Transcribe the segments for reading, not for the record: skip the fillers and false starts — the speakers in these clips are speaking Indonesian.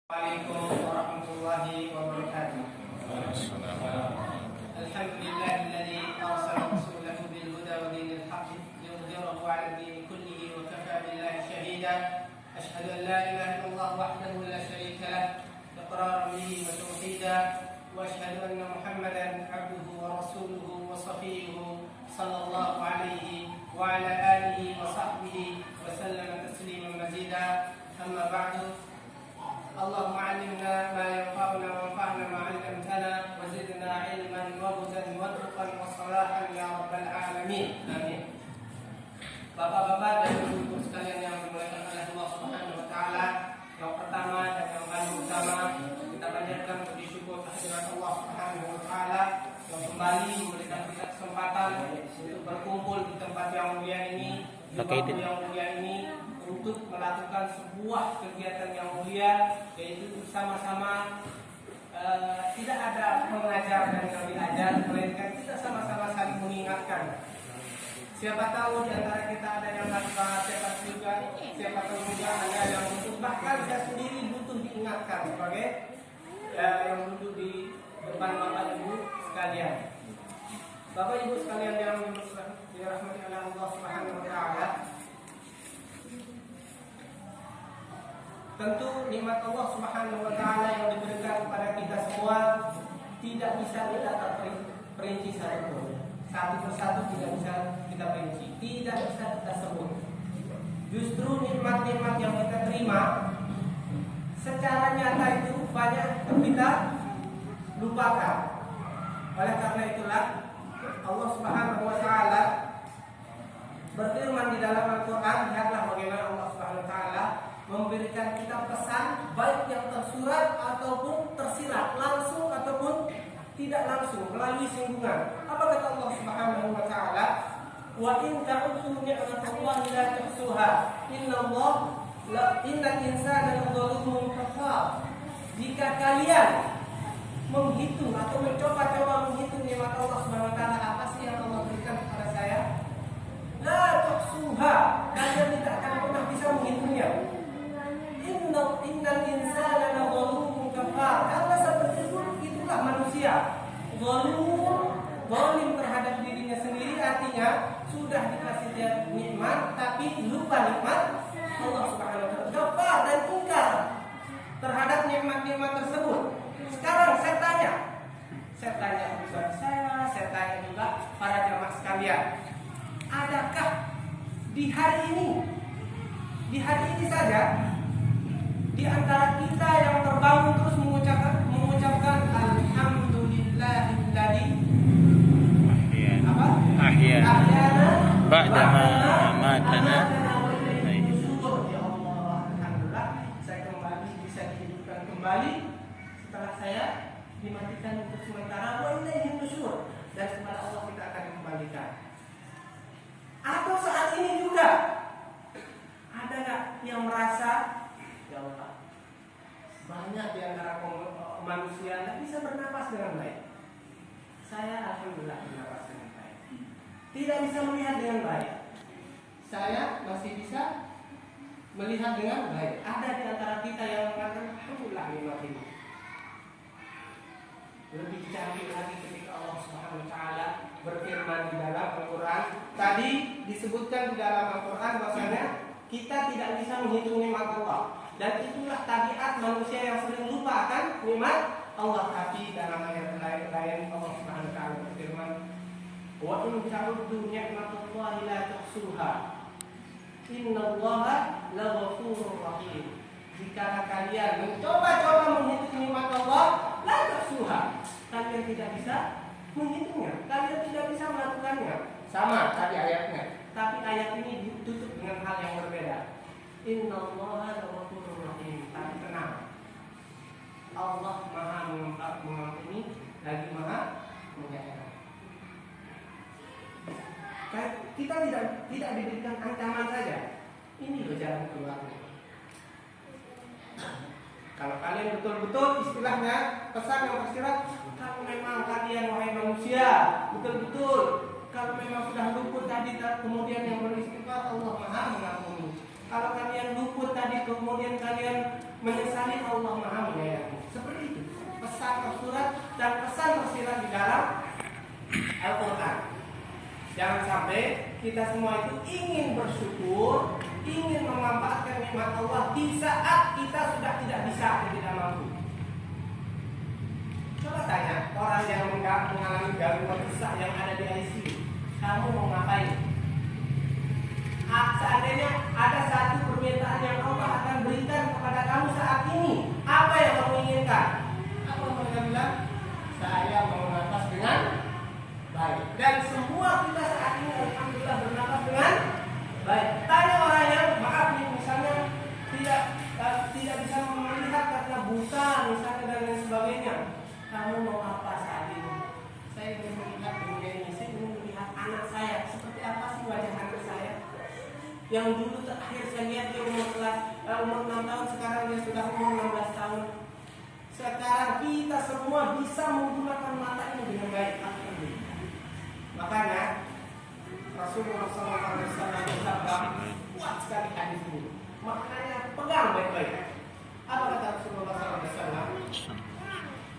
Assalamualaikum warahmatullahi wabarakatuh. Alhamdulillahilladzi arsala rasulahu bil huda wa dinil haqq liyudhhirahu 'ala ad-din kullihi wa kafaa billahi shahida. Asyhadu an la ilaha illallah wahdahu la syarika lah iqraran bihi wa tauhidan wa asyhadu anna Muhammadan 'abduhu wa rasuluhu wa shafiyyuhu sallallahu alaihi wa ala alihi wa sahbihi wa sallama tasliman mazida. Amma ba'du. Allahumma 'allimna ma yanfa'una wanfa'na ma 'allamtana wa zidna 'ilman wa hudan wa tuqan wa salahan ya rabbal alamin. Amin. Bapak-bapak dan ibu-ibu sekalian yang dimuliakan oleh Allah Subhanahu wa taala, yang pertama dan yang paling utama kita panjatkan puji syukur kehadirat Allah Subhanahu wa taala yang kembali memberikan kita kesempatan untuk berkumpul di tempat yang mulia ini, di waktu yang mulia ini, untuk melakukan sebuah kegiatan yang mulia, yaitu bersama-sama. Tidak ada mengajar dan yang diajar, melainkan kita sama-sama saling mengingatkan. Siapa tahu di antara kita ada yang manfaat, siapa tahu juga ada yang butuh, bahkan saya sendiri butuh diingatkan sebagai yang duduk di depan bapak ibu sekalian. Bapak ibu sekalian yang dirahmati oleh Allah Subhanahu wa taala, tentu nikmat Allah Subhanahu wa taala yang diberikan kepada kita semua tidak bisa kita terperinci satupun. Satu persatu tidak bisa kita perinci, tidak bisa kita sebut. Justru nikmat-nikmat yang kita terima secara nyata itu banyak kita lupakan. Oleh karena itulah Allah Subhanahu wa taala berfirman di dalam Al-Qur'an, lihatlah bagaimana Allah Subhanahu wa taala memberikan kita pesan, baik yang tersurat ataupun tersirat, langsung ataupun tidak langsung, melalui singgungan. Apa kata Allah Subhanahu wa taala? Wa in ta'udzu ni'matallahi la tuhsuha. Innal insana lazalumun kafar. Jika kalian menghitung atau mencoba-coba menghitung nikmat Allah Subhanahu wa taala, apa sih yang Allah berikan kepada saya? La tuhsuha. Kalian tidak akan pernah bisa menghitungnya. Innal insana lazalumun kafar. Karena seperti itulah manusia. Zalim terhadap dirinya sendiri, artinya sudah dikasih dia nikmat tapi lupa nikmat Allah Subhanahu wa taala. Kafar dan ingkar terhadap nikmat-nikmat tersebut. Sekarang saya tanya kepada saya tanya juga para jamaah sekalian, adakah di hari ini saja di antara kita yang terbangun terus mengucapkan alhamdulillahilladzi ahyana ba'da ma amatana. Ya Allah, alhamdulillah saya bisa dihidupkan kembali setelah saya dimatikan untuk sementara. Wa ilaihin nusyur, dan kepada Allah kita akan dikembalikan. Atau saat ini juga ada nggak yang merasa, ya Allah, banyak di antara manusia tidak bisa bernapas dengan baik. Saya alhamdulillah bernapas dengan baik. Tidak bisa melihat dengan baik. Saya masih bisa melihat dengan baik. Ada di antara kita yang mengatakan alhamdulillah nikmat ini. Lebih cantik lagi ketika Allah Subhanahu wa taala berfirman di dalam Al-Qur'an. Tadi disebutkan di dalam Al-Qur'an bahwasanya kita tidak bisa menghitung nikmat Allah. Dan itulah tabiat manusia yang sering lupa akan nikmat Allah. Tapi dalam ayat lain Allah Subhanahu wa taala berfirman, wa in ta'uddu ni'matallahi la tuhsuha. Innallaha laghafurur rahim. Jika kalian mencoba-coba menghitung nikmat Allah, la tuhsuha, kalian tidak bisa menghitungnya, kalian tidak bisa melakukannya. Sama tadi ayatnya, tapi ayat ini ditutup dengan hal yang berbeda. Innallaha laghafurur rahim. Tapi tenang, Allah Maha mengampuni lagi Maha menyayang. Kita tidak diberikan ancaman saja. Ini loh jalan keluarnya. Kalau kalian betul-betul istilahnya pesan yang tersirat, kalau memang kalian wahai manusia betul-betul, kalau memang sudah luput tadi kemudian yang beristighfar, Allah Maha mengampuni. Kalau kalian luput tadi kemudian kalian menyesali Allah Maha menyayangi. Seperti itu pesan tersurat dan pesan tersirat di dalam Al-Quran. Jangan sampai kita semua itu ingin bersyukur, ingin memanfaatkan nikmat Allah di saat kita sudah tidak bisa atau tidak mampu. Coba tanya orang yang mengalami gangguan susah yang ada di ICU, kamu mau ngapain? Seandainya ada satu permintaan yang Allah akan berikan kepada kamu saat ini, apa yang kamu inginkan? Apa mereka bilang? Saya mau bernafas dengan baik. Dan semua kita saat ini alhamdulillah bernafas dengan baik. Tanya orang yang maaf nih, misalnya tidak bisa melihat karena buta misalnya dan lain sebagainya. Kamu mau apa saat ini? Saya ingin melihat dunia ini, saya ingin melihat anak saya. Seperti apa sih wajah anak saya? Yang dulu terakhir saya lihat dia umur 6 tahun, sekarang dia sudah umur 16 tahun. Sekarang kita semua bisa menggunakan mata ini dengan baik. Makanya Rasulullah SAW bersabda, kuat sekali hadis ini. Maknanya pegang baik-baik. Apa kata Rasulullah SAW?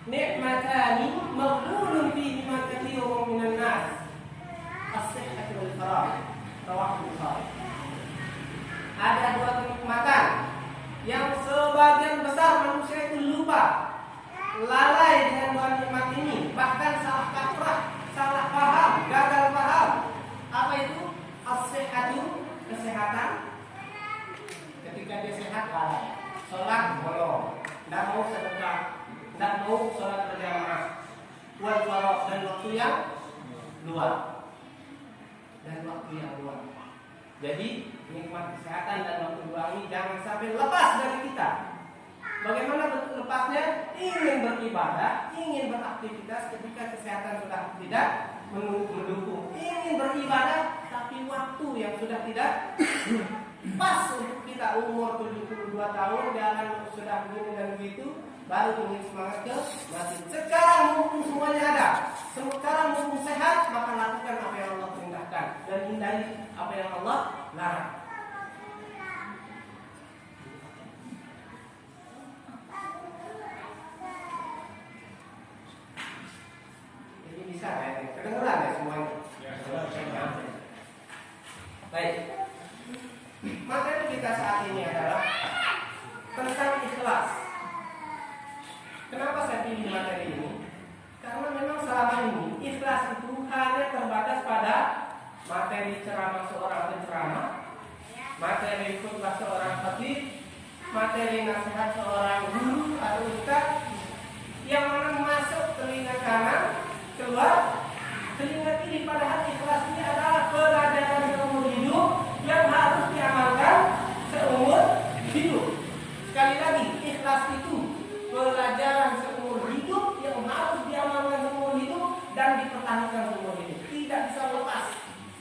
Ni'matani maghbunun fihima katsirun minan nas. As-sihhatu wal faragh. Rawahu Bukhari. Ada dua kenikmatan yang sebagian besar manusia itu lupa, lalai dengan dua nikmat ini, bahkan salah kaprah, salah paham, gagal paham. Apa itu? As-sihhatu, kesehatan. Ketika dia sehat, lalai. Sholat bolong, tidak mau sedekah, tidak mau sholat berjamaah. Wal faragh, dan waktu yang luang. Jadi nikmat kesehatan dan waktu luang ini jangan sampai lepas dari kita. Bagaimana bentuk lepasnya? Ingin beribadah, ingin beraktivitas ketika kesehatan sudah tidak mendukung. Ingin beribadah, tapi waktu yang sudah tidak pas untuk kita. Umur 72 tahun, jalan sudah begini dan begitu, baru ingin semangat ke masjid. Sekarang mumpung semuanya ada, sekarang mumpung sehat, maka lakukan apa yang Allah perintahkan dan hindari apa yang Allah larang. Ini bisa ya? Kedengeran ya semuanya? Baik. Materi kita saat ini adalah tentang ikhlas. Kenapa saya pilih materi ini? Karena memang selama ini ikhlas itu hanya terbatas pada materi ceramah seorang penceramah, materi khutbah seorang khatib, materi nasihat seorang guru atau ustaz, yang mana masuk telinga kanan, keluar telinga kiri. Padahal ikhlas ini adalah pelajaran seumur hidup yang harus diamalkan seumur hidup. Sekali lagi, ikhlas itu pelajaran seumur hidup yang harus diamalkan seumur hidup dan dipertahankan seumur hidup. Tidak bisa lepas.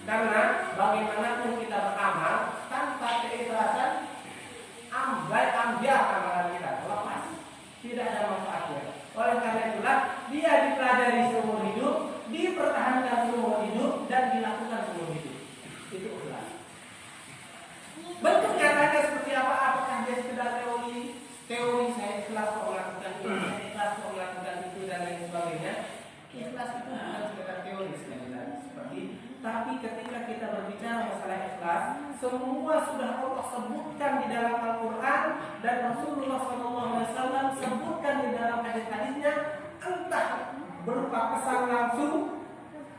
Karena bagaimanapun kita beramal tanpa keikhlasan, ambiar amalan kita lepas, tidak ada manfaatnya. Oleh karena itulah dia dipelajari seumur hidup, dipertahankan seumur hidup, dan dilakukan seumur hidup. Itu ikhlas. Bentuk nyatanya seperti apa? Apakah dia sekedar teori saya ikhlas kok melakukan ini, saya ikhlas kok melakukan itu dan lain sebagainya? Ikhlas itu bukan sekedar teori sekali lagi seperti. Tapi ketika kita berbicara masalah ikhlas, semua sudah Allah sebutkan di dalam Al-Quran dan Rasulullah SAW sebutkan di dalam hadis-hadisnya, entah berupa pesan langsung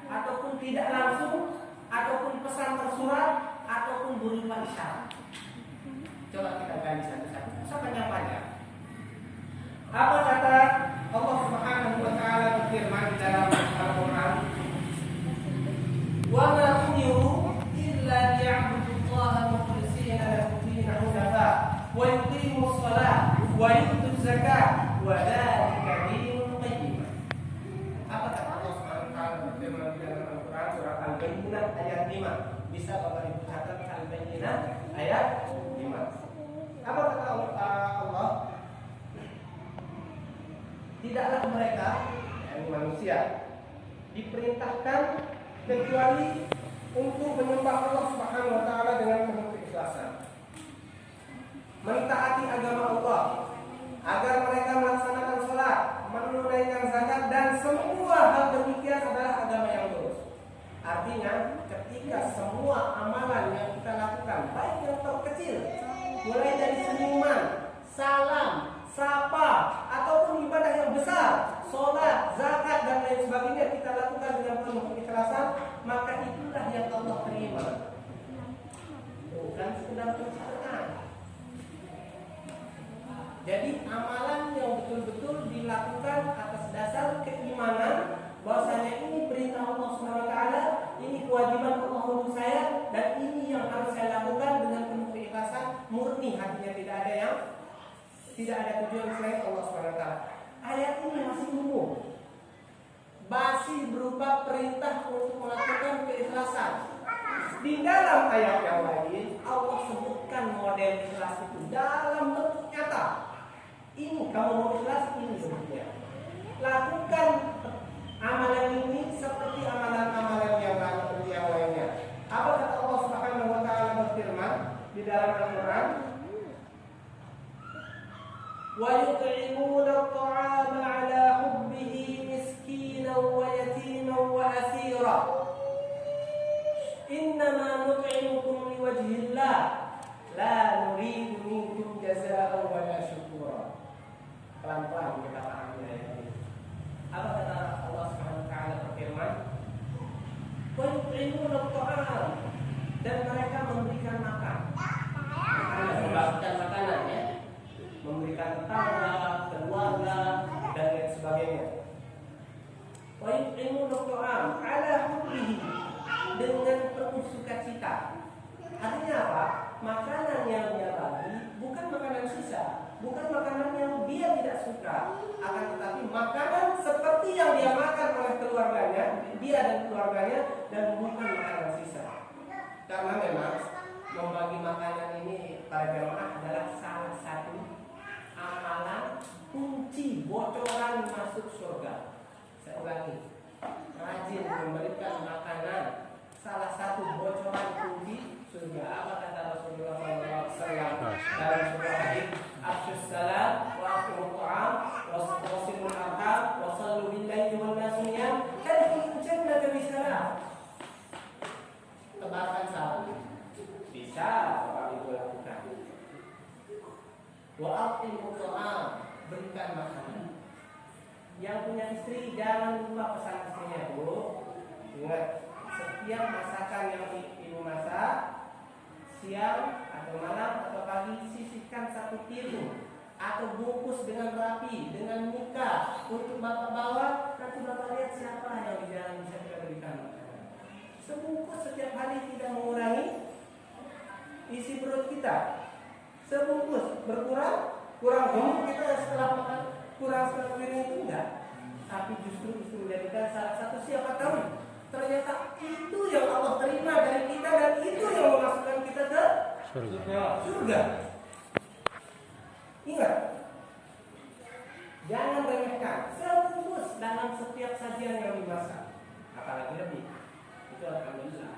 ataupun tidak langsung, ataupun pesan tersurat, ataupun berupa isyarat. Coba kita gali satu-satu. Panjang-panjang. Apa kata Allah Subhanahu wa taala berfirman di dalam Al-Quran? Wa ma umiru illa liya'budullaha mukhlishina lahu ad-din hunafa wa yuqimus shalah wa yutuz zakah wa dzalika dinul qayyim. Apa kata Allah Subhanahu wa taala berfirman di dalam Al-Quran surah Al-Bayyinah ayat 5? Bisa Bapak Ibu catat Al-Bayyinah ayat 5. Apa kata Allah? Tidaklah mereka, yakni manusia, diperintahkan kecuali untuk menyembah Allah Subhanahu wa taala dengan penuh keikhlasan. Mentaati agama Allah semua amalan yang kita lakukan, baik yang terkecil, mulai dari senyuman, salam, sapa, ataupun ibadah yang besar, sholat, zakat dan lain sebagainya kita lakukan dengan penuh keikhlasan, maka itulah yang Allah terima. Bukan sekedar pencitraan. Jadi amalan yang betul-betul dilakukan atas dasar keimanan bahwasanya ini perintah Allah SWT, ini kewajiban Allah untuk saya, dan ini yang harus saya lakukan dengan penuh keikhlasan, murni hatinya, tidak ada tujuan selain Allah SWT. Ayat ini masih umum, masih berupa perintah untuk melakukan keikhlasan. Di dalam ayat yang lain Allah sebutkan model ikhlas itu dalam bentuk nyata. Ini kamu mau ikhlas, ini bentuknya. Lakukan amalan ini seperti amalan-amalan yang lainnya. Apa kata Allah Subhanahu wa taala berfirman di dalam Al-Qur'an? Wa yut'imuna at-ta'ama 'ala hubbihi miskinan wa yatiman wa asira. Innama nut'imukum liwajhillah la nuridu minkum jazaa'an wa la syukura. Pelan-pelan kita pahami ini. Apa kata Allah Subhanahu wa taala berfirman? Wa yut'imuna at-ta'am, dan mereka memberikan makan. Membagikan makanan ya. Memberikan tetangga, keluarga dan lain sebagainya. Wa yut'imuna at-ta'am 'ala hubbihi, dengan penuh sukacita. Artinya apa? Makanan yang dia bagi bukan makanan sisa, bukan makanan yang dia tidak suka, akan tetapi makanan seperti yang dia makan oleh keluarganya, dia dan keluarganya, dan bukan makanan sisa. Karena memang membagi makanan ini para jamaah adalah salah satu amalan kunci bocoran masuk surga. Saya ulangi, rajin memberikan makanan salah satu bocoran kunci surga. Apa kata Rasulullah SAW dalam sebuah hadis? Afshus salam wa atimut ta'am wasilul arham wa sallu billahi wan nasu niyam tadkhulul jannata bisalam. Tebarkan salam bisa kalau itu lakukan. Wa atimut ta'am, berikan makanan. Yang punya istri jangan lupa pesan istrinya, Bu. Ingat, setiap masakan yang ibu masak, siang atau malam atau pagi, sisihkan satu piring atau bungkus dengan rapi, dengan muka untuk bapak bawa. Nanti bapak lihat siapa yang di jalan bisa kita berikan makanan. Sebungkus setiap hari tidak mengurangi isi perut kita. Sebungkus kurang gemuk kita setelah makan, kurang setengah piring itu enggak. Tapi justru itu menjadikan salah satu, siapa tahu ternyata itu yang Allah terima dari kita, dan itu yang memasukkan kita ke surga. Ingat, jangan remehkan sebungkus dalam setiap sajian yang dimasak, apalagi lebih. Itu alhamdulillah.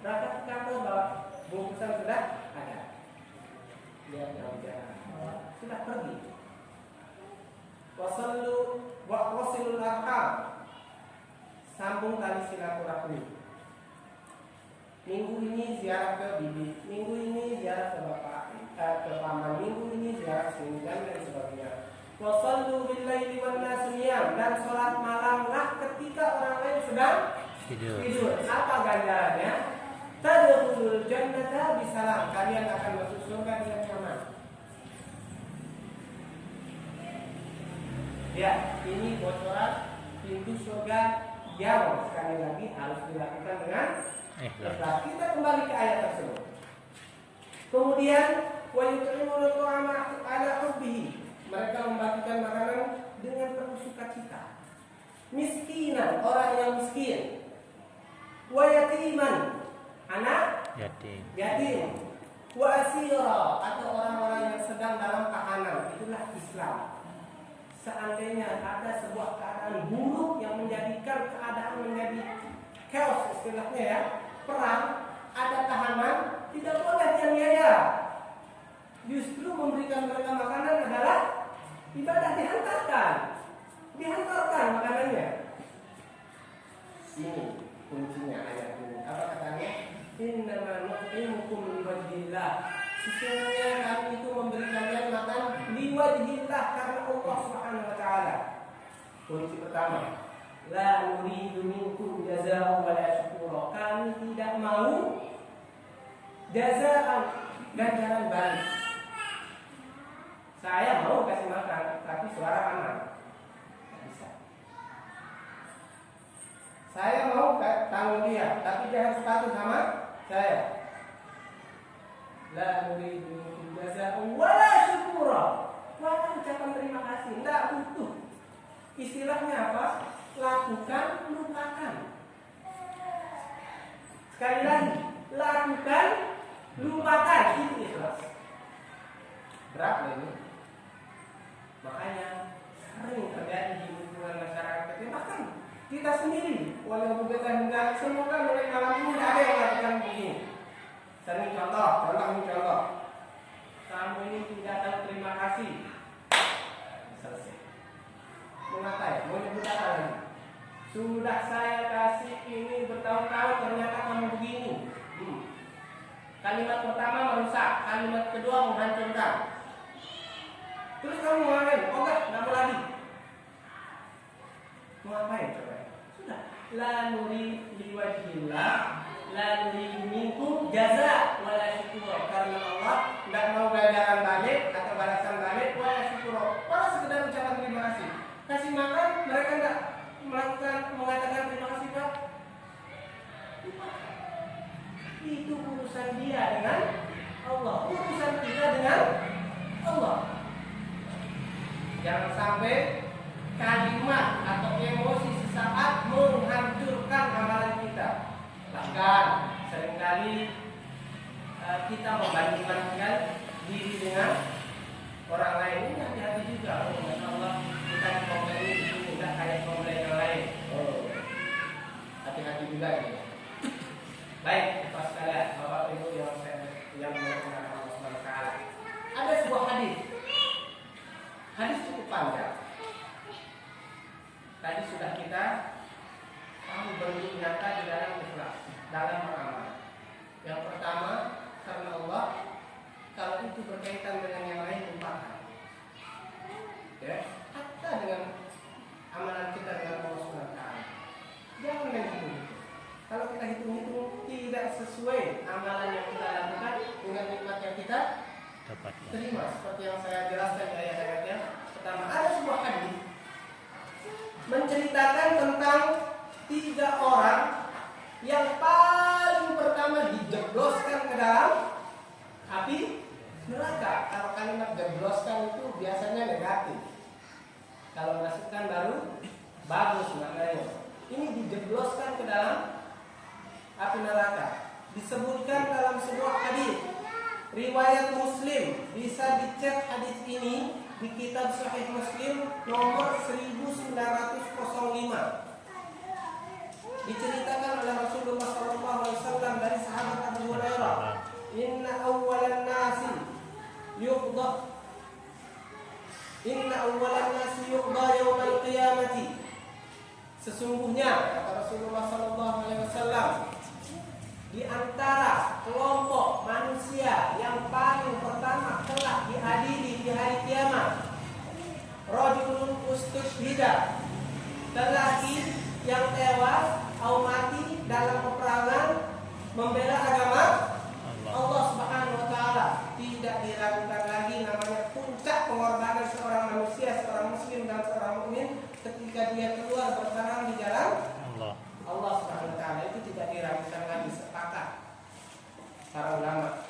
Berangkat ke kantor bawa bungkusan sudah ada. Lihat yang sudah pergi. Wasilul arham, sambung tali silaturahmi. Minggu ini ziarah ke bibi, minggu ini ziarah ke bapak, ke paman, minggu ini ziarah sini dan lain sebagainya. Wasallu billaili wan nasu niyam, dan sholat malamlah ketika orang lain sedang tidur. Apa ganjarannya? Tadkhulul jannata bisalam, kalian akan masuk surga dengan nyaman. Ya, ini bocoran pintu surga yang sekali lagi harus dilakukan dengan ikhlas. Kita kembali ke ayat tersebut. Kemudian wa yut'imuna ta'ama 'ala hubbihi, mereka membagikan makanan dengan penuh sukacita. Miskinan, orang yang miskin. Wa yatiman, anak yatim. Wa asira, atau orang-orang yang sedang dalam tahanan. Itulah Islam. Seandainya ada sebuah keadaan buruk yang menjadikan keadaan menjadi chaos istilahnya ya, perang, ada tahanan, tidak boleh dianiaya. Justru memberikan mereka makanan adalah ibadah, dihantarkan makanannya. Ini kuncinya ayat ini. Apa katanya? nut'imukum liwajhillah. Sesungguhnya kami itu memberi kalian makan liwajhillah karena Allah Subhanahu wa taala. Kunci pertama, la nuridu minkum jazaa'an wa la syukura. Kami tidak mau jazaa'an, ganjaran balik. Saya mau kasih makan, tapi suara aman. Tidak bisa. Saya mau tanggung dia, tapi dia harus patuh sama saya. La nuridu minkum jazaa'an wa la syukura. Wala ucapan terima kasih, tidak butuh. Istilahnya apa? Lakukan, lupakan. Sekali lagi, lakukan, lupakan. Itu ikhlas. Berat ini. Makanya sering terjadi di lingkungan masyarakat kita, bahkan kita sendiri, walaupun kita hendak semoga mulai malam ini ada yang melakukan begini. Saya contoh. Kamu ini tidak tahu terima kasih. Selesai. Mengatai, mau nyebut apa lagi? Sudah saya kasih ini bertahun-tahun, ternyata kamu begini. Kalimat pertama merusak, kalimat kedua menghancurkan. Terus kamu mau ngapain? Oh enggak mau lagi. Mau ngapain coba? Sudah. La nuri liwajhillah, la nuri minkum jaza wala syukur. Karena Allah enggak mau ganjaran balik atau balasan balik wala syukur. Malah sekedar ucapan terima kasih. Kasih makan, mereka enggak mengatakan terima kasih Pak. Itu urusan dia dengan Allah, urusan kita dengan Allah. Jangan sampai kalimat atau emosi sesaat menghancurkan amalan kita. Bahkan seringkali kita membandingkan diri dengan orang lain. Ini hati-hati juga. Oh, Masya Allah, kita komplain ini tidak kayak komplain yang lain. Oh, hati-hati juga ini. Baik, Bapak sekalian, Bapak Ibu yang menggunakan Allah Subhanahu wa taala. Ada sebuah hadis. Hadis cukup panjang. Tadi sudah kita tahu bentuk nyata di dalam ikhlas, dalam beramal. Yang pertama, karena Allah. Kalau itu berkaitan dengan yang lain, lupakan. Ya, hatta dengan amalan kita dengan Allah Subhanahu wa taala. Jangan main hitung. Kalau kita hitung-hitung tidak sesuai amalan yang kita lakukan dengan nikmat yang kita terima, seperti yang saya jelaskan di ayat-ayatnya. Pertama, ada sebuah hadis menceritakan tentang 3 orang yang paling pertama dijebloskan ke dalam api neraka. Kalau kalimat jebloskan itu biasanya negatif. Kalau masukkan baru bagus maknanya. Ini dijebloskan ke dalam api neraka. Disebutkan dalam sebuah hadis riwayat Muslim, bisa dicek hadis ini di kitab Sahih Muslim nomor 1905. Diceritakan oleh Rasulullah SAW dari sahabat Abu Hurairah, Inna awwalan nasi yuqda yawmal qiyamati. Sesungguhnya kata Rasulullah SAW, di antara kelompok manusia yang paling pertama telah diadili di hari kiamat, rajulun ustushhida, lelaki yang tewas atau mati dalam peperangan membela agama Allah Subhanahu wa taala. Tidak diragukan lagi, namanya puncak pengorbanan seorang manusia, seorang muslim dan seorang mukmin ketika dia keluar berperang di jalan Allah Subhanahu wa taala. Itu tidak diragukan lagi, sepakat para ulama.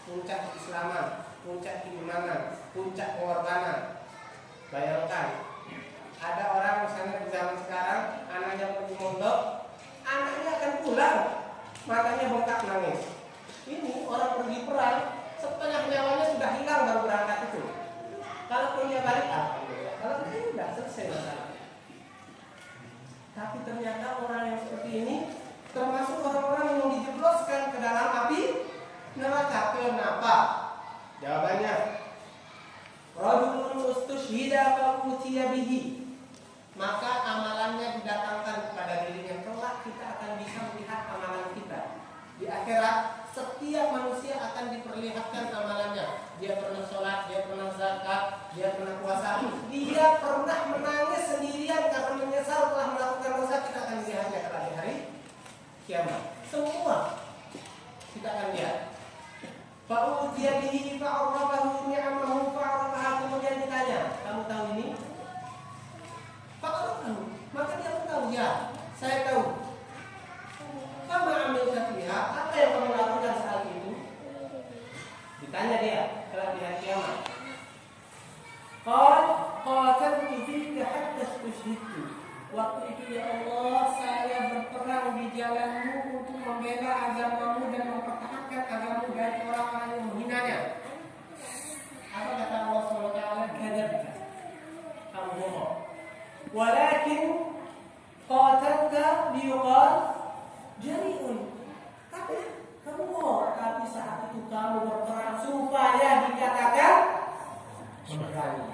Puncak keislaman, puncak keimanan, puncak pengorbanan. Bayangkan, ada orang misalnya di zaman sekarang, anaknya pergi mondok, anaknya akan pulang, matanya bengkak nangis. Ini orang pergi perang, setengah nyawanya sudah hilang baru berangkat itu. Kalau dia balik, alhamdulillah. Kalau tidak, sudah selesai masalah. Tapi ternyata orang yang seperti ini termasuk orang-orang yang dijebloskan ke dalam api neraka. Kenapa? Jawabannya, rajulun ustushhida fa utiya bihi. Maka amalannya didatangkan kepada dirinya. Kelak kita akan bisa melihat amalan kita di akhirat. setiap manusia akan diperlihatkan amalannya. Dia pernah sholat, dia pernah zakat, dia pernah puasa, dia pernah menangis sendirian karena menyesal telah melakukan dosa. Kita akan lihatnya di hari kiamat. Semua kita akan lihat. Fa'utiya bihi fa'arrafahu ni'amahu fa'arrafaha. Kemudian ditanya, kamu tahu ini? Fa'arrafahu. Maka dia pun tahu, ya, saya tahu. Kamu ambil fiha, apa yang kamu lakukan saat itu? Ditanya dia, kelak di hari kiamat. Qataltu fika hatta istushhidtu. Waktu itu ya Allah, saya berperang di jalanmu untuk membela agamamu dan mempertahankan agamamu dari orang-orang yang menghinanya. Apa kata Allah SWT? Kadzabta. Kamu bohong. Walakin qatalta liyuqal jari'un. Tapi kamu bohong. Tapi saat itu kamu berperang supaya dikatakan berani.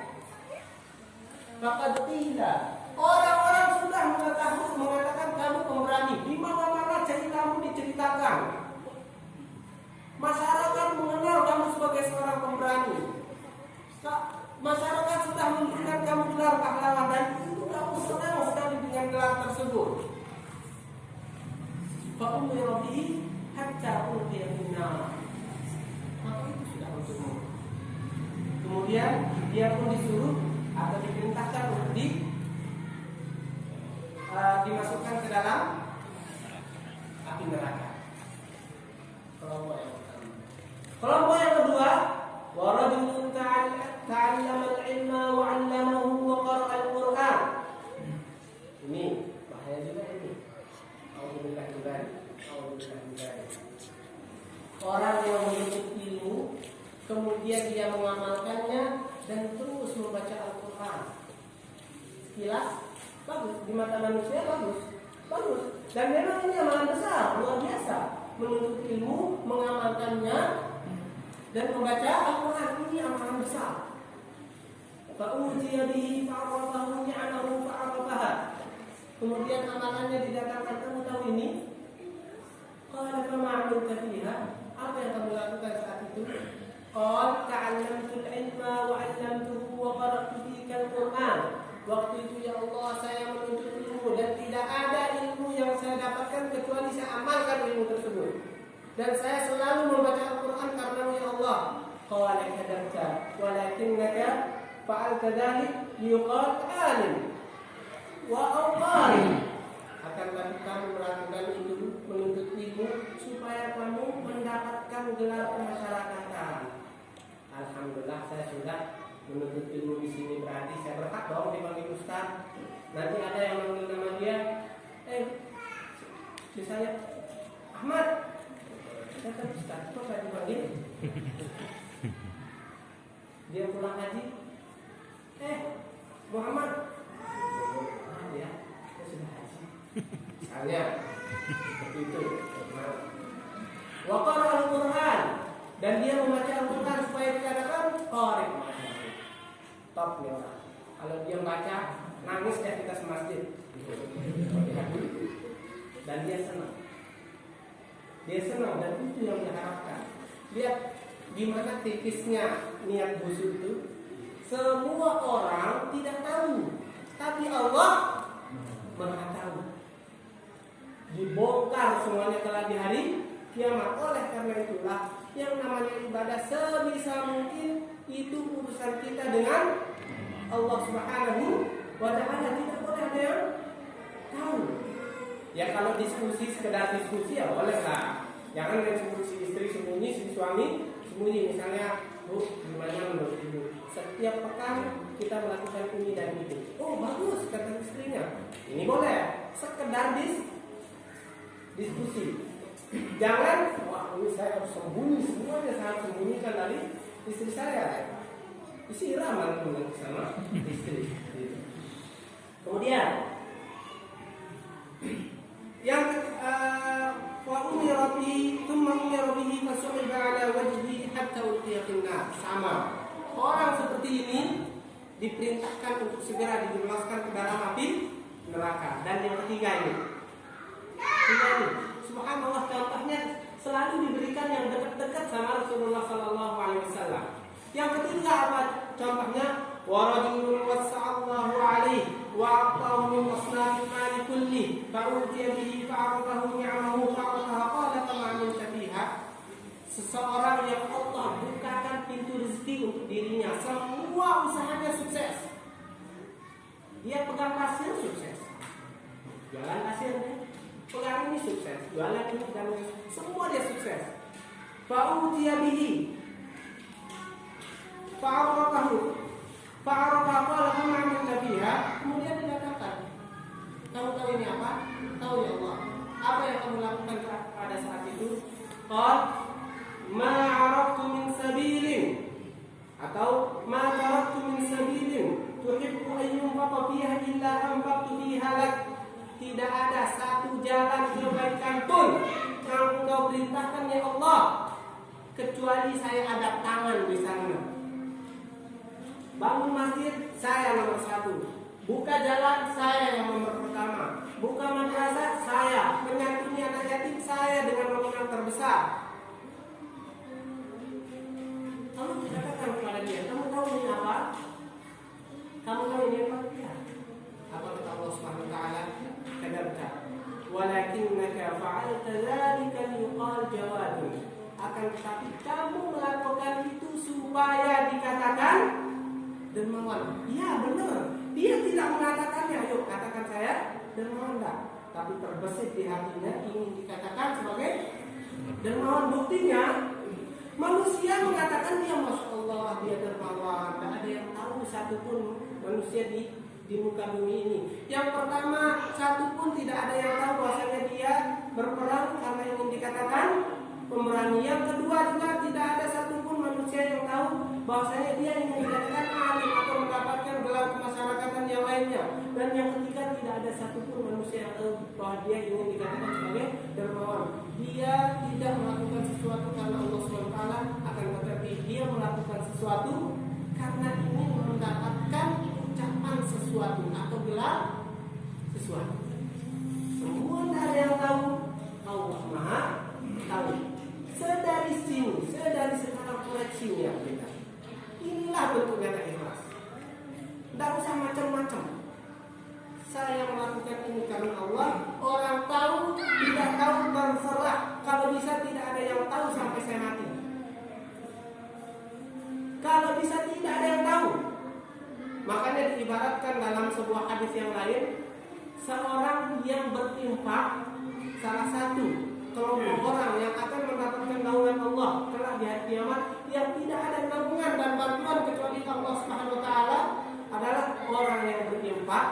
Maka tidak. Orang-orang sudah mengatakan kamu pemberani. Di mana-mana ceritamu diceritakan. Masyarakat mengenal kamu sebagai seorang pemberani. Masyarakat sudah memberikan kamu gelar pahlawan dan itu kamu senang sekali dengan gelar tersebut. Fa'umira bihi hatta ulqiya finnar. Maka itu sudah untukmu. Kemudian dia pun disuruh atau diperintahkan untuk dimasukkan ke dalam api neraka. Kelompok yang kedua, wa rajulun ta'allama al-ilma wa 'allamahu wa qara'a al-Qur'an. Ini bahaya juga ini. Alhamdulillah. Orang yang menuntut ilmu, kemudian dia mengamalkannya dan terus membaca Al-Quran. Sekilas bagus, di mata manusia bagus. Dan memang ini amalan besar, luar biasa. Menuntut ilmu, mengamalkannya dan membaca Al-Quran, ini amalan besar. Fa'utiya bihi fa'arrafahu ni'amahu fa'arrafaha. Kemudian amalannya didatangkan, kamu tahu ini? Qala fama 'amilta fiha? Apa yang kamu lakukan saat itu? Qala ta'allamtu al-'ilma wa 'allamtuhu wa qara'tu fika al-Qur'an. Waktu itu ya Allah, saya menuntut ilmu dan tidak ada ilmu yang saya dapatkan kecuali saya amalkan ilmu tersebut. Dan saya selalu membaca Al-Quran karena ya Allah. Qala kadzabta walakinnaka fa'alta dzalik liyuqal 'alim wa qari. Akan kamu melakukan itu, menuntut ilmu supaya kamu mendapatkan gelar kemasyarakatan. Alhamdulillah saya sudah menuntut ilmu di sini, berarti saya berhak dong dipanggil Ustaz. Nanti ada yang manggil nama dia, misalnya Ahmad, saya kan Ustaz, kok saya dipanggil? Dia pulang haji, Muhammad, ya, saya sudah haji. Misalnya seperti itu. Wa qara'a al-Qur'an, dan dia membaca Al-Quran supaya dikatakan qari. Top nih orang. Kalau dia baca, nangis deh kita semasjid. Dan dia senang. Dan itu yang diharapkan. Lihat gimana tipisnya niat busuk itu. Semua orang tidak tahu, tapi Allah Maha tahu. Dibongkar semuanya kelak di hari kiamat. Oleh karena itulah yang namanya ibadah sebisa mungkin itu urusan kita dengan Allah Subhanahu wa ta'ala. Tidak boleh ada yang tahu. Ya kalau diskusi, sekedar diskusi ya boleh lah. Jangan diskusi istri sembunyi, si suami sembunyi. Misalnya, Bu, gimana menurut Ibu? Setiap pekan kita melakukan ini dan itu. Oh bagus, kata istrinya. Ini boleh. Sekedar diskusi. Jangan, wah ini saya harus sembunyi, semuanya saya harus sembunyikan dari istri saya. Isi ramal sama istri. Kemudian yang wa umira bihi thumma umira bihi fasu'iba ala wajhihi hatta ulqiya finnar. Sama. Orang seperti ini diperintahkan untuk segera dijebloskan ke dalam api neraka. Dan yang ketiga ini. Subhanallah, contohnya selalu diberikan yang Rasulullah sallallahu alaihi wasallam. Yang ketiga apa contohnya? Wa rajulun wasa'allahu alaihi wa a'tahu min asnafil mali kulli fa'utiya bihi fa'arafahu ni'amahu fa'arafaha qala kama amilta fiha. Seseorang yang Allah bukakan pintu rezeki untuk dirinya, semua usahanya sukses. Dia pegang pasir sukses, jualan pasirnya, pegang ini sukses, jualan ini, pegang ini, semua dia sukses. Fa'utiya bihi fa'arafahu qala kama amilta fiha. Kemudian dikatakan, kamu tahu ini apa? Tahu ya Allah. Apa yang kamu lakukan pada saat itu? Qala ma 'araftu min sabilin, atau ma taraktu min sabilin tuhibbu an yunfaqa fiha illa anfaqtu fiha lak. Tidak ada satu jalan kebaikan pun yang Engkau perintahkan ya Allah kecuali saya ada tangan di sana. Bangun masjid saya nomor 1, buka jalan saya yang nomor pertama, buka madrasah saya, menyantuni anak yatim saya dengan nominal terbesar. Kamu katakan kepada dia, kamu tahu ini apa? Kamu tahu ini apa? Ya. Apa kata Allah Subhanahu wa taala? Kadzabta walakinnaka fa'alta dzalika liqal jawadun. Akan tetapi kamu melakukan itu supaya dikatakan dermawan. Iya benar. Dia tidak mengatakannya, ayo katakan saya dermawan enggak, tapi terbesit di hatinya ingin dikatakan sebagai dermawan. Buktinya manusia mengatakan dia masya Allah dia dermawan. Tidak ada yang tahu satupun manusia di muka bumi ini. Yang pertama, satupun tidak ada yang tahu bahwasanya dia berperang karena ingin dikatakan pemberani. Yang kedua juga tidak ada satupun manusia yang tahu bahwasanya dia ingin dikatakan alim atau mendapatkan gelar kemasyarakatan yang lainnya. Dan yang ketiga, tidak ada satupun manusia yang tahu bahwa dia ingin dikatakan sebagai dermawan. Dia tidak melakukan sesuatu karena Allah SWT, akan tetapi dia melakukan sesuatu karena ingin mendapatkan ucapan sesuatu atau gelar sesuatu. Semua tidak ada yang tahu, Allah Maha tahu. Sedari sini, sedari sekarang koreksinya kita. Inilah bentuknya ikhlas. Tidak usah macam-macam. Saya melakukan ini karena Allah. Orang tahu, tidak tahu, terserah. Kalau bisa tidak ada yang tahu sampai saya mati. Kalau bisa tidak ada yang tahu. Makanya diibaratkan dalam sebuah hadis yang lain, seorang yang berinfak, salah satu kelompok orang yang akan mendapatkan naungan Allah kelak di hari kiamat, yang tidak ada naungan dan bantuan kecuali Allah Subhanahu wa taala, adalah orang yang berinfak.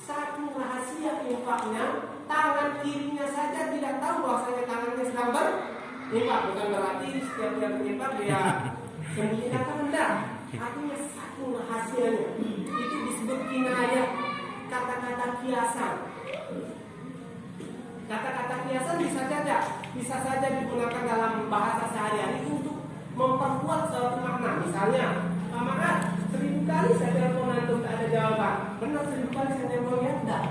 Satu rahasia infaknya, tangan kirinya saja tidak tahu bahwasanya tangannya sedang berinfak. Bukan berarti setiap dia berinfak dia sembunyikan tangan. Artinya satu rahasianya. Itu disebut kinayah, kata-kata kiasan. Kata-kata kiasan bisa saja digunakan dalam bahasa sehari-hari untuk memperkuat suatu makna. Misalnya, Pak Mahat, 1000 kali saya telepon antum tak ada jawaban. Benar 1000 kali saya telepon ya enggak.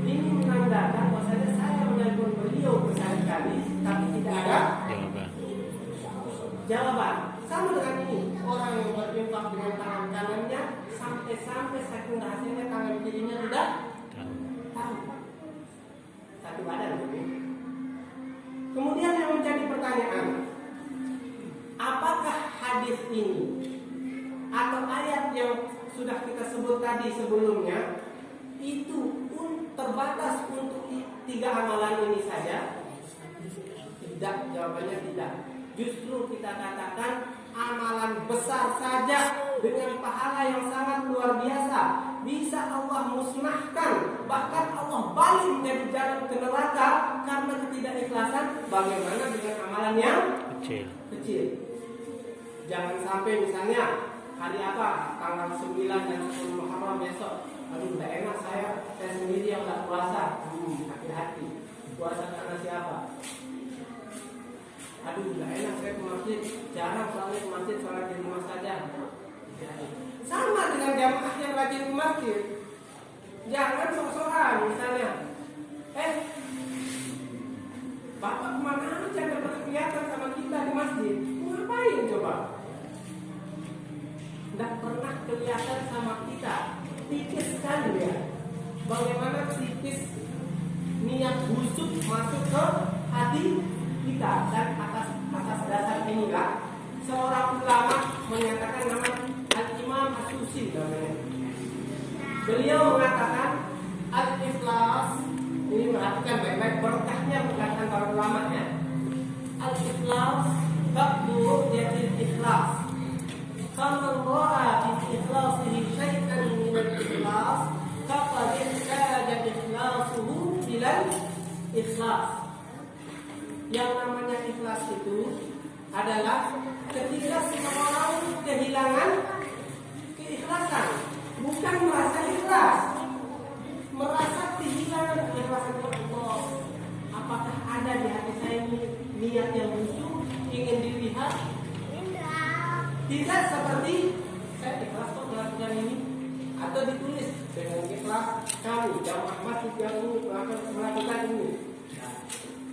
Ini menandakan bahwasanya saya menelpon beliau berkali-kali tapi tidak ada jawaban. Sama dengan ini, orang yang berinfak dengan tangan kanannya sampai saking rahasianya tangan kirinya tidak tahu. Satu badan ini. Kemudian yang menjadi pertanyaan, apakah hadis ini atau ayat yang sudah kita sebut tadi sebelumnya itu pun terbatas untuk 3 amalan ini saja? Tidak, jawabannya tidak. Justru kita katakan amalan besar saja dengan pahala yang sangat luar biasa bisa Allah musnahkan, bahkan Allah balik menjadi jalan ke neraka karena ketidakikhlasan. Bagaimana dengan amalan yang kecil? Jangan sampai misalnya hari apa, tanggal 9 dan 10 Muharram besok, aduh udah enak saya sendiri yang gak puasa. Hati-hati, puasa karena siapa? Aduh udah enak saya ke masjid, jarang soalnya ke masjid, sholat di rumah saja. Sama dengan jamaah yang rajin ke masjid. Jangan sok-sokan misalnya, Bapak kemana aja gak pernah kelihatan sama kita di masjid. Ngapain? kelihatan sama kita tipis sekali ya. Bagaimana tipis niat busuk masuk ke hati kita, dan atas dasar inilah seorang ulama menyatakan nama Al-Imam As-Susi namanya. Beliau mengatakan al-ikhlas, ini perhatikan baik-baik berkahnya perkataan para ulama ya. Al-ikhlas ba'du yatil ikhlas. Faman ra'a bi ikhlasihi syai'an min al-ikhlas faqad ihtaja ikhlasuhu ila ikhlas. Yang namanya ikhlas itu adalah ketika seseorang kehilangan keikhlasan, bukan merasa ikhlas, merasa kehilangan keikhlasan Allah. Apakah ada di hati saya ini niat yang busuk ingin dilihat? Tidak seperti saya ikhlas kok melakukan ini, atau ditulis dengan ikhlas kami jamaah masjid yang ini melakukan ini.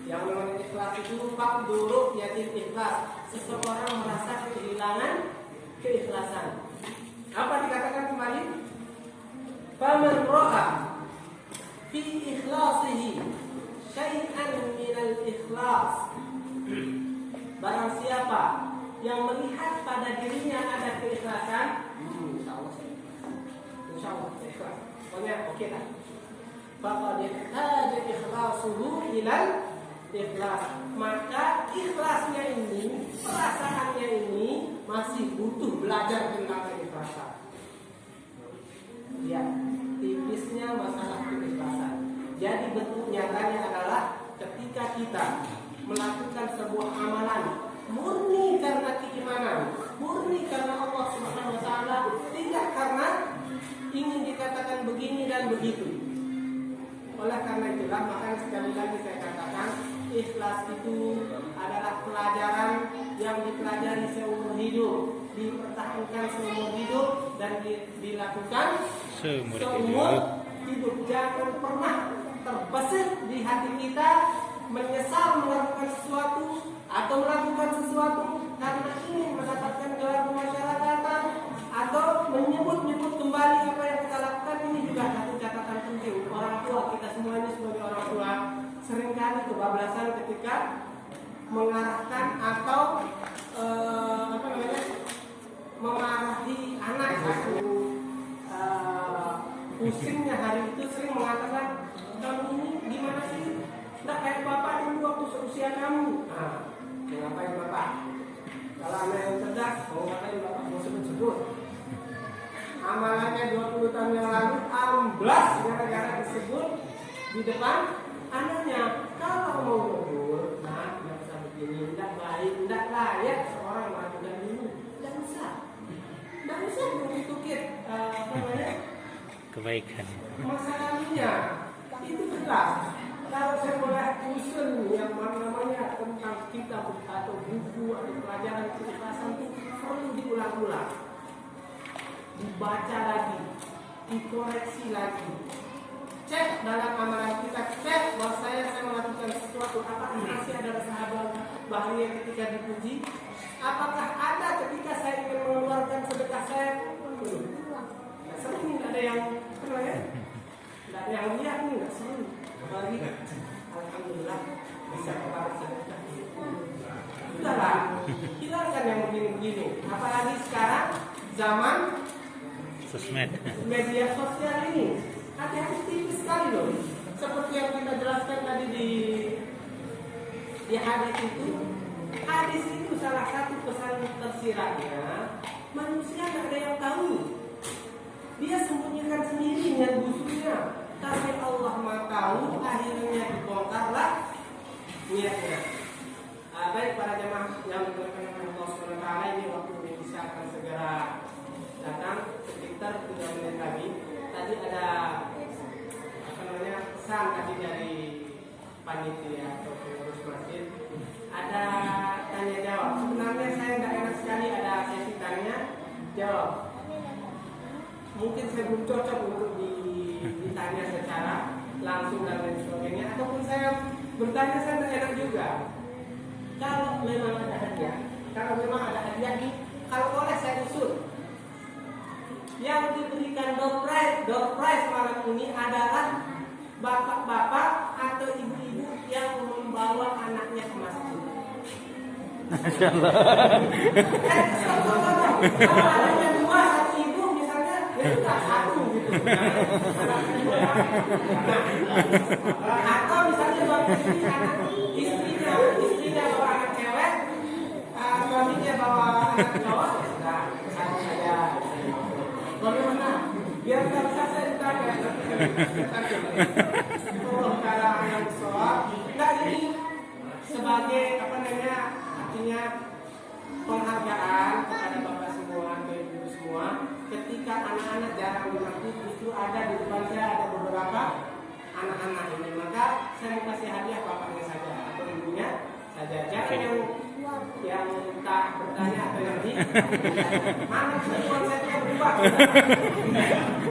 Yang namanya ikhlas itu faqduru yatim ikhlas, seseorang merasa kehilangan keikhlasan. Apa dikatakan kembali? Faman ra'a fi ikhlasihi syai'an minal ikhlas. Barang siapa yang melihat pada dirinya ada keikhlasan, insyaallah ikhlas. Pokoknya oke lah. Faqad ihtaja ikhlasuhu ilal ikhlas. Maka ikhlasnya ini, perasaannya ini masih butuh belajar tentang keikhlasan. Ya, tipisnya masalah keikhlasan. Jadi bentuk nyatanya adalah ketika kita melakukan sebuah amalan murni karena keimanan, murni karena Allah Subhanahu wa taala, tidak karena ingin dikatakan begini dan begitu. Oleh karena itulah, maka sekali lagi saya katakan, ikhlas itu adalah pelajaran yang dipelajari seumur hidup, dipertahankan seumur hidup, dan dilakukan seumur hidup. Jangan pernah terbesit di hati kita menyesal melakukan sesuatu atau melakukan sesuatu karena ingin mendapatkan gelar kemasyarakatan atau menyebut-nyebut kembali apa yang kita lakukan. Ini juga satu catatan penting. Orang tua, kita semuanya sebagai orang tua seringkali kebablasan ketika mengarahkan atau memarahi anak. Pusingnya hari itu sering mengatakan, kamu ini gimana sih? Nggak kayak bapak dulu waktu seusia kamu. Nah, ngapain bapak? Kalau anak yang cerdas, mau ngapain bapak? Mau sebut-sebut. Amalannya 20 tahun yang lalu amblas gara-gara disebut di depan anaknya. Kalau mau ngomong, nah tidak bisa begini, tidak baik, tidak layak seorang melakukan ini. Tidak usah bertukir kebaikan. masa lalunya. Itu jelas. Kalau saya boleh usul yang namanya tentang kitab atau buku atau pelajaran keikhlasan itu perlu diulang-ulang, dibaca lagi, dikoreksi lagi, cek dalam amalan kita, cek bahwa saya melakukan sesuatu, apakah masih ada sahabat bahagia ketika dipuji, apakah ada ketika saya ingin mengeluarkan sedekah saya, sering nggak ada yang nggak ada yang lihat nih, nggak sering. Bagi alhamdulillah bisa kepada sedekah. Sudahlah, hilangkan yang begini-begini. Apalagi sekarang zaman Sosmed, media sosial ini, hati-hati tipis sekali loh. Seperti yang kita jelaskan tadi di hadis itu. Hadis itu salah satu pesan tersiratnya, manusia nggak ada yang tahu. Dia sembunyikan sendiri niat busuknya. Tapi Allah Maha tahu, akhirnya dibongkarlah niatnya. Baik para jemaah yang dimuliakan Allah SWT, ini waktu bisa akan segera datang sekitar 3 menit lagi. Tadi ada pesan tadi dari panitia atau pengurus masjid. Ada tanya jawab. Sebenarnya saya nggak enak sekali ada sesi tanya jawab. Mungkin saya belum cocok untuk ditanya secara langsung dan lain sebagainya, ataupun saya bertanya saya tidak enak juga. Kalau memang ada hadiah, nih, kalau boleh saya usul, yang diberikan door prize malam ini adalah bapak-bapak atau ibu-ibu yang membawa anaknya ke masjid. Masya Allah. Kalau anaknya dua, satu ibu misalnya, ya sudah satu gitu. Atau misalnya istrinya bawa anak cewek, suaminya bawa anak cowok, nah satu saja. Bagaimana? Biar nggak bisa saya ditanya. Tolong cara yang soal. Nah ini sebagai artinya penghargaan kepada bapak semua, ibu semua. Ketika anak-anak jarang di masjid, justru ada di depan saya ada beberapa anak-anak ini. Maka saya mau kasih hadiah bapaknya saja atau ibunya saja. Jangan yang tak bertanya atau nanti mana konsepnya berubah.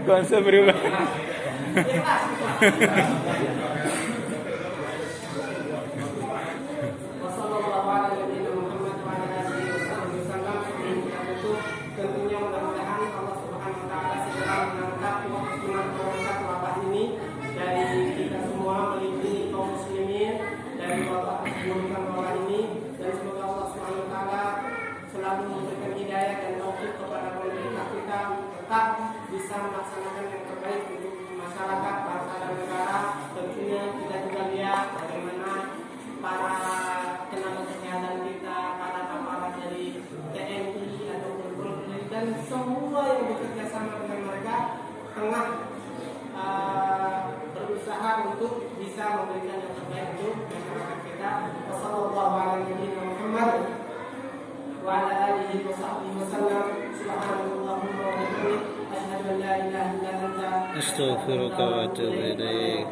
Konsep berubah. Jelas. Tentunya mudah-mudahan Allah Subhanahu wa taala segera mengangkat wabah ini dari kita semua, melindungi kaum muslimin dari wabah keburukan wabah ini, dan semoga Allah Subhanahu wa taala selalu memberikan hidayah dan taufik kepada pemerintah kita tetap bisa melaksanakan yang terbaik untuk masyarakat, bangsa dan negara. Tentunya kita juga lihat bagaimana para tenaga kesehatan kita, para aparat dari TNI ataupun Polri dan semua yang bekerja sama dengan mereka tengah berusaha untuk bisa memberikan yang terbaik untuk masyarakat kita. Wassalamualaikum warahmatullahi wabarakatuh. Wa ala alihi wa sahbihi wasallam. Subhanallahumma wa bihamdihi asyhadu an la ilaha illa anta Astaghfiruka wa atubu ilaik.